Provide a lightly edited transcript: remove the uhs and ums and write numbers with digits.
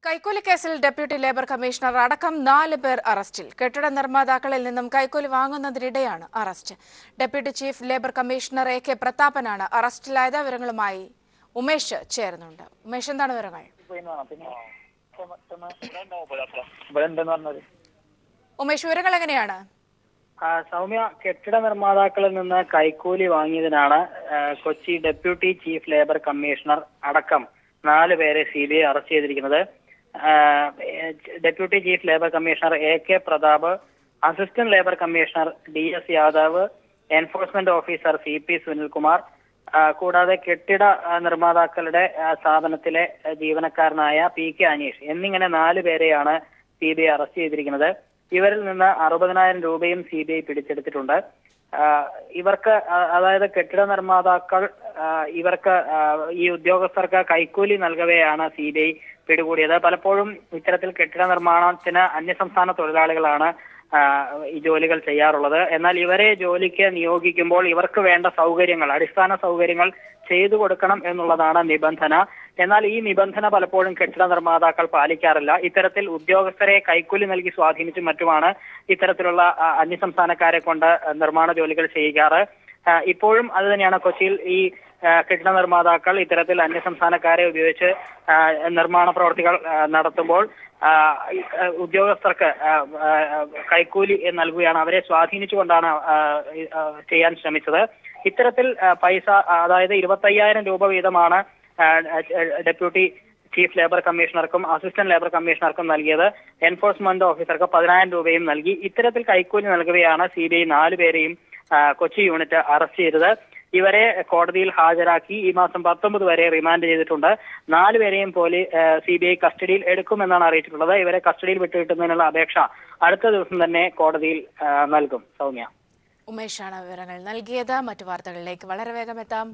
കൈക്കൂലി കേസിൽ deputy labour commissioner അടക്കം 4 പേർ അറസ്റ്റിൽ. കെട്ടിട നിർമ്മാതാക്കളിൽ നിന്നും കൈക്കൂലി വാങ്ങുന്നതിനിടെയാണ് arrest. Deputy chief labour commissioner A K. പ്രതാപനാണ് അറസ്റ്റിലായത്. വിവരങ്ങളുമായി ഉമേഷ് ചേരുന്നുണ്ട്. ഉമേഷ്, എന്താണ് വിവരങ്ങൾ? ഉമേഷ്, വിവരങ്ങൾ എങ്ങനെയാണ്? സൗമ്യ, കെട്ടിട നിർമ്മാതാക്കളിൽ നിന്ന് കൈക്കൂലി വാങ്ങിയതിനാണ് Kochi deputy chief labour commissioner അടക്കം 4 പേരെ CBI അറസ്റ്റ് ചെയ്തിരിക്കുന്നത്. Deputy chief labour commissioner A K. Pratap, assistant labour commissioner DS Yadav, enforcement officer CP Sunilkumar, കൂടാതെ കെട്ടിട നിർമ്മാതാക്കളുടെ സ്ഥാപനത്തിലെ ജീവനക്കാരനായ PK അനീഷ് എന്നിങ്ങനെ 4 പേരെയാണ് CBI അറസ്റ്റ് ചെയ്തിരിക്കുന്നത്. ഇവരിൽ നിന്ന് 60,000 രൂപയും CBI പിടിച്ചെടുത്തിട്ടുണ്ട്. ഇവർക്ക്, അതായത് കെട്ടിട നിർമ്മാതാക്കൾ ഇവർക്ക് ഈ ഉദ്യോഗസ്ഥർക്ക് കൈക്കൂലി നൽകവെയാണ് CBI പിടികൂടിയത്. പലപ്പോഴും ഇത്തരത്തിൽ കെട്ടിട നിർമ്മാണത്തിന് അന്യസംസ്ഥാന തൊഴിലാളികളാണ് ഈ ജോലികൾ ചെയ്യാറുള്ളത്. എന്നാൽ ഇവരെ ജോലിക്ക് നിയോഗിക്കുമ്പോൾ ഇവർക്ക് വേണ്ട സൗകര്യങ്ങൾ, അടിസ്ഥാന സൗകര്യങ്ങൾ ചെയ്തു കൊടുക്കണം എന്നുള്ളതാണ് നിബന്ധന. എന്നാൽ ഈ നിബന്ധന പലപ്പോഴും കെട്ടിട നിർമ്മാതാക്കൾ പാലിക്കാറില്ല. ഇത്തരത്തിൽ ഉദ്യോഗസ്ഥരെ കൈക്കൂലി നൽകി സ്വാധീനിച്ചും മറ്റുമാണ് ഇത്തരത്തിലുള്ള അന്യസംസ്ഥാനക്കാരെ കൊണ്ട് നിർമ്മാണ ജോലികൾ ചെയ്യിക്കാറ്. ഇപ്പോഴും അത് തന്നെയാണ്. കൊച്ചിയിൽ ഈ കെട്ടിട നിർമ്മാതാക്കൾ ഇത്തരത്തിൽ അന്യസംസ്ഥാനക്കാരെ ഉപയോഗിച്ച് നിർമ്മാണ പ്രവർത്തികൾ നടത്തുമ്പോൾ ഉദ്യോഗസ്ഥർക്ക് കൈക്കൂലി നൽകുകയാണ്. അവരെ സ്വാധീനിച്ചുകൊണ്ടാണ് ചെയ്യാൻ ശ്രമിച്ചത്. ഇത്തരത്തിൽ പൈസ, അതായത് 25,000 രൂപ വീതമാണ് ഡെപ്യൂട്ടി ചീഫ് ലേബർ കമ്മീഷണർക്കും അസിസ്റ്റന്റ് ലേബർ കമ്മീഷണർക്കും നൽകിയത്. എൻഫോഴ്സ്മെന്റ് ഓഫീസർക്ക് 10,000 രൂപയും നൽകി. ഇത്തരത്തിൽ കൈക്കൂലി നൽകുകയാണ് CBI 4 പേരെയും കൊച്ചി യൂണിറ്റ് അറസ്റ്റ് ചെയ്തത്. ഇവരെ കോടതിയിൽ ഹാജരാക്കി ഈ മാസം 19 വരെ റിമാൻഡ് ചെയ്തിട്ടുണ്ട്. 4 പേരെയും CBI കസ്റ്റഡിയിൽ എടുക്കുമെന്നാണ് അറിയിച്ചിട്ടുള്ളത്. ഇവരെ കസ്റ്റഡിയിൽ വിട്ടുകിട്ടുന്നതിനുള്ള അപേക്ഷ അടുത്ത ദിവസം തന്നെ കോടതിയിൽ നൽകും. സൗമ്യ, ഉമേഷാണ് വിവരങ്ങൾ നൽകിയത്. മറ്റു വാർത്തകളിലേക്ക് വളരെ വേഗം എത്താം.